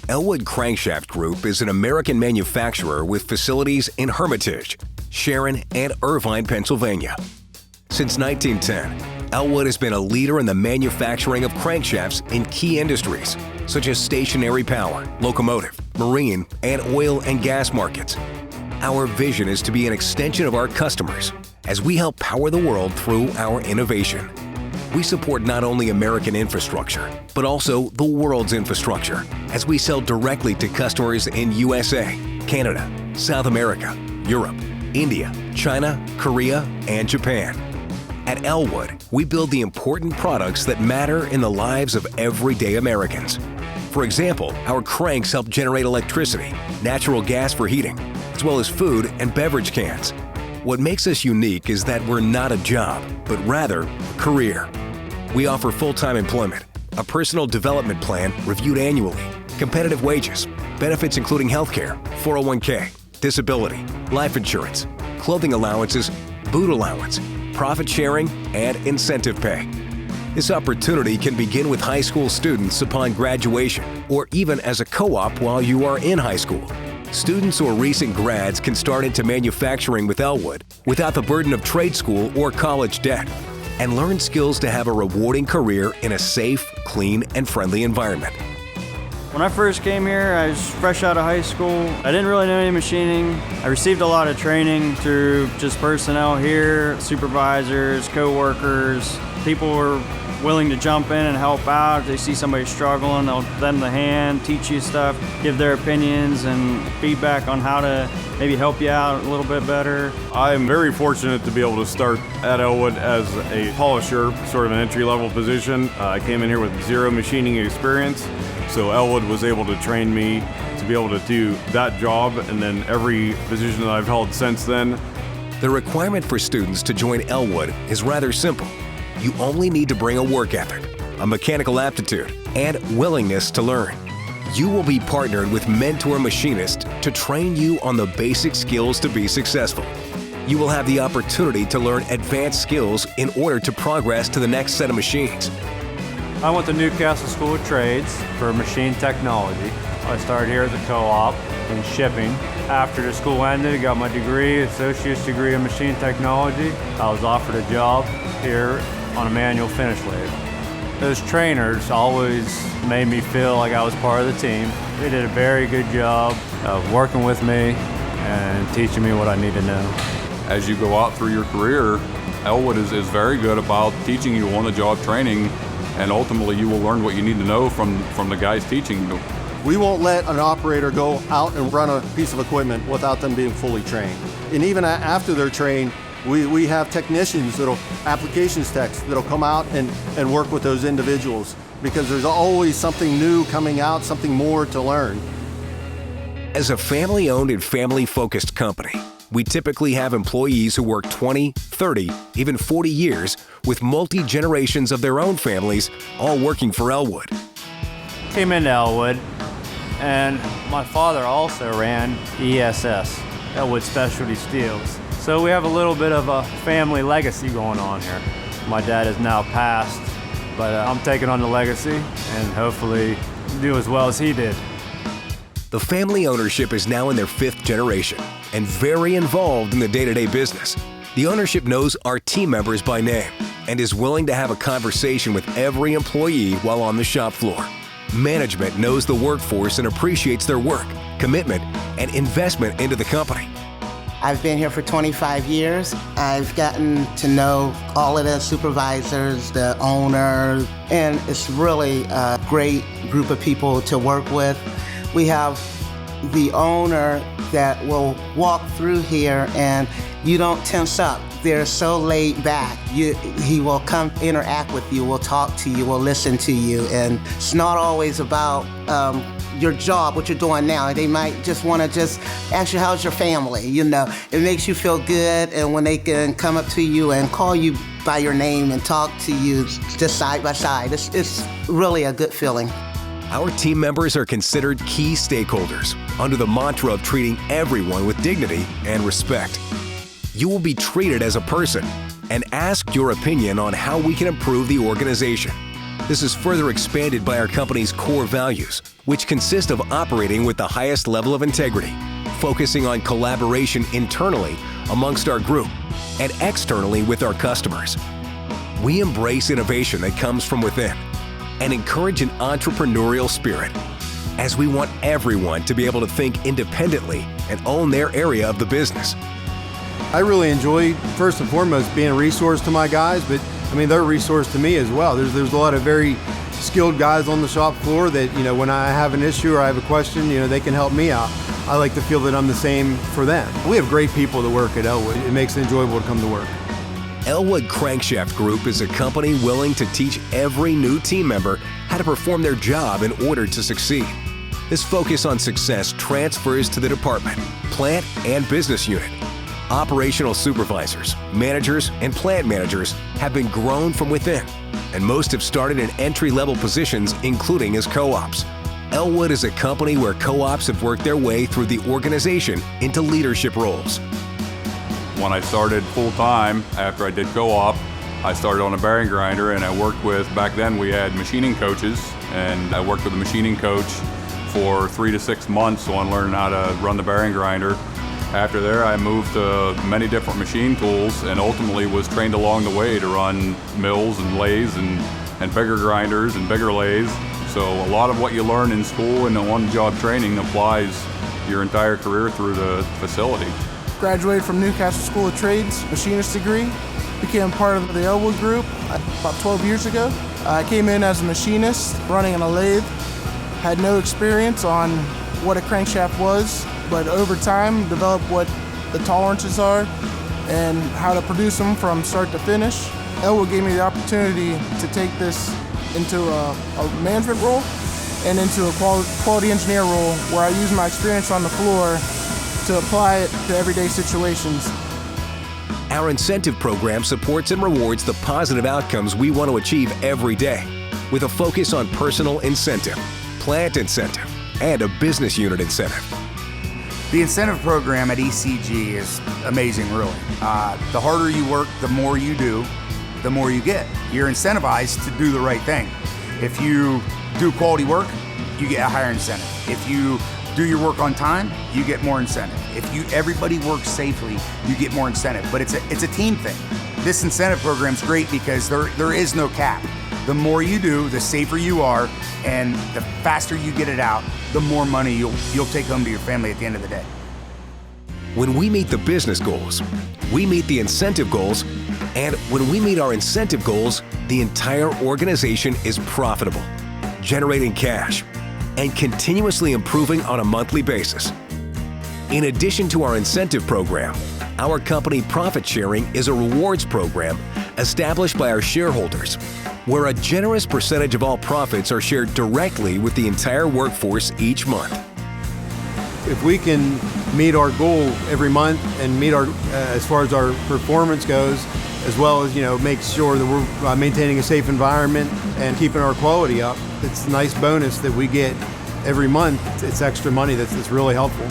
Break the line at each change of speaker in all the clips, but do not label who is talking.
Ellwood Crankshaft Group is an American manufacturer with facilities in Hermitage, Sharon, and Irvine, Pennsylvania. Since 1910, Elwood has been a leader in the manufacturing of crankshafts in key industries such as stationary power, locomotive, marine, and oil and gas markets. Our vision is to be an extension of our customers as we help power the world through our innovation. We support not only American infrastructure, but also the world's infrastructure as we sell directly to customers in USA, Canada, South America, Europe, India, China, Korea, and Japan. At Elwood, we build the important products that matter in the lives of everyday Americans. For example, our cranks help generate electricity, natural gas for heating, as well as food and beverage cans. What makes us unique is that we're not a job, but rather a career. We offer full-time employment, a personal development plan reviewed annually, competitive wages, benefits including healthcare, 401k, disability, life insurance, clothing allowances, boot allowance, profit sharing, and incentive pay. This opportunity can begin with high school students upon graduation, or even as a co-op while you are in high school. Students or recent grads can start into manufacturing with Elwood without the burden of trade school or college debt, and learn skills to have a rewarding career in a safe, clean, and friendly environment.
When I first came here, I was fresh out of high school. I didn't really know any machining. I received a lot of training through just personnel here, supervisors, co-workers. People were willing to jump in and help out. If they see somebody struggling, they'll lend a hand, teach you stuff, give their opinions and feedback on how to maybe help you out a little bit better.
I'm very fortunate to be able to start at Elwood as a polisher, sort of an entry-level position. I came in here with zero machining experience, so Elwood was able to train me to be able to do that job, and then every position that I've held since then.
The requirement for students to join Elwood is rather simple. You only need to bring a work ethic, a mechanical aptitude, and willingness to learn. You will be partnered with mentor machinists to train you on the basic skills to be successful. You will have the opportunity to learn advanced skills in order to progress to the next set of machines.
I went to Newcastle School of Trades for machine technology. I started here as a co-op in shipping. After the school ended, I got my degree, associate's degree in machine technology. I was offered a job here on a manual finish lathe. Those trainers always made me feel like I was part of the team. They did a very good job of working with me and teaching me what I need to know.
As you go out through your career, Elwood is very good about teaching you on-the-job training, and ultimately you will learn what you need to know from the guys teaching you.
We won't let an operator go out and run a piece of equipment without them being fully trained. And even after they're trained, we have technicians, applications techs, that'll come out and work with those individuals, because there's always something new coming out, something more to learn.
As a family-owned and family-focused company, we typically have employees who work 20, 30, even 40 years with multi-generations of their own families, all working for Elwood.
Came into Elwood, and my father also ran ESS, Elwood Specialty Steels. So we have a little bit of a family legacy going on here. My dad has now passed, but I'm taking on the legacy and hopefully do as well as he did.
The family ownership is now in their 5th generation and very involved in the day-to-day business. The ownership knows our team members by name and is willing to have a conversation with every employee while on the shop floor. Management knows the workforce and appreciates their work, commitment, and investment into the company.
I've been here for 25 years. I've gotten to know all of the supervisors, the owner, and it's really a great group of people to work with. We have the owner that will walk through here and you don't tense up. They're so laid back. He will come interact with you, will talk to you, will listen to you, and it's not always about your job, what you're doing now. They might just want to just ask you, how's your family? You know, it makes you feel good, and when they can come up to you and call you by your name and talk to you just side by side, it's really a good feeling.
Our team members are considered key stakeholders under the mantra of treating everyone with dignity and respect. You will be treated as a person and asked your opinion on how we can improve the organization. This is further expanded by our company's core values, which consist of operating with the highest level of integrity, focusing on collaboration internally amongst our group and externally with our customers. We embrace innovation that comes from within and encourage an entrepreneurial spirit, as we want everyone to be able to think independently and own their area of the business.
I really enjoy, first and foremost, being a resource to my guys, but I mean, they're a resource to me as well. There's a lot of very skilled guys on the shop floor that, when I have an issue or I have a question, they can help me out. I like to feel that I'm the same for them. We have great people that work at Elwood. It makes it enjoyable to come to work.
Ellwood Crankshaft Group is a company willing to teach every new team member how to perform their job in order to succeed. This focus on success transfers to the department, plant, and business unit. Operational supervisors, managers, and plant managers have been grown from within, and most have started in entry-level positions, including as co-ops. Elwood is a company where co-ops have worked their way through the organization into leadership roles.
When I started full-time after I did co-op, I started on a bearing grinder, and I worked with, back then we had machining coaches, and I worked with a machining coach for 3 to 6 months on learning how to run the bearing grinder. After there, I moved to many different machine tools and ultimately was trained along the way to run mills and lathes and bigger grinders and bigger lathes. So a lot of what you learn in school and the on-job training applies your entire career through the facility.
Graduated from Newcastle School of Trades, machinist degree. Became part of the Ellwood Group about 12 years ago. I came in as a machinist running a lathe. Had no experience on what a crankshaft was, but over time developed what the tolerances are and how to produce them from start to finish. Elwood gave me the opportunity to take this into a management role and into a quality engineer role where I use my experience on the floor to apply it to everyday situations.
Our incentive program supports and rewards the positive outcomes we want to achieve every day, with a focus on personal incentive, plant incentive, and a business unit incentive.
The incentive program at ECG is amazing, really. The harder you work, the more you do, the more you get. You're incentivized to do the right thing. If you do quality work, you get a higher incentive. If you do your work on time, you get more incentive. If everybody works safely, you get more incentive. But it's a team thing. This incentive program's great because there is no cap. The more you do, the safer you are, and the faster you get it out, the more money you'll take home to your family at the end of the day.
When we meet the business goals, we meet the incentive goals, and when we meet our incentive goals, the entire organization is profitable, generating cash, and continuously improving on a monthly basis. In addition to our incentive program, our company profit sharing is a rewards program established by our shareholders, where a generous percentage of all profits are shared directly with the entire workforce each month.
If we can meet our goal every month and meet our, as far as our performance goes, as well as make sure that we're maintaining a safe environment and keeping our quality up, it's a nice bonus that we get every month. It's extra money that's really helpful.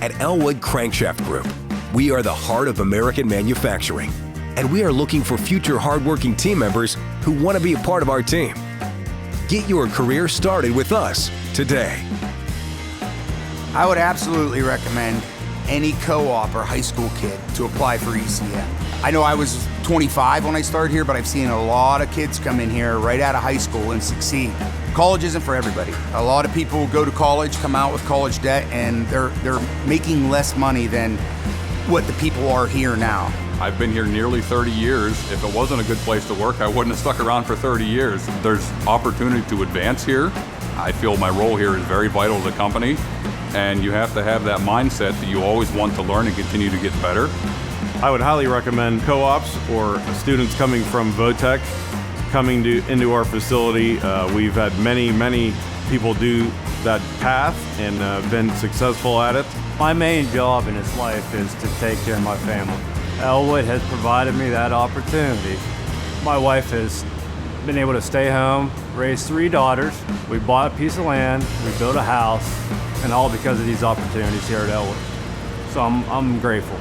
At Ellwood Crankshaft Group, we are the heart of American manufacturing, and we are looking for future hardworking team members who want to be a part of our team. Get your career started with us today.
I would absolutely recommend any co-op or high school kid to apply for ECM. I know I was 25 when I started here, but I've seen a lot of kids come in here right out of high school and succeed. College isn't for everybody. A lot of people go to college, come out with college debt, and they're making less money than what the people are here now.
I've been here nearly 30 years. If it wasn't a good place to work, I wouldn't have stuck around for 30 years. There's opportunity to advance here. I feel my role here is very vital to the company, and you have to have that mindset that you always want to learn and continue to get better.
I would highly recommend co-ops or students coming from Votech coming into our facility. We've had many people do that path and been successful at it.
My main job in this life is to take care of my family. Elwood has provided me that opportunity. My wife has been able to stay home, raise 3 daughters. We bought a piece of land, we built a house, and all because of these opportunities here at Elwood. So I'm grateful.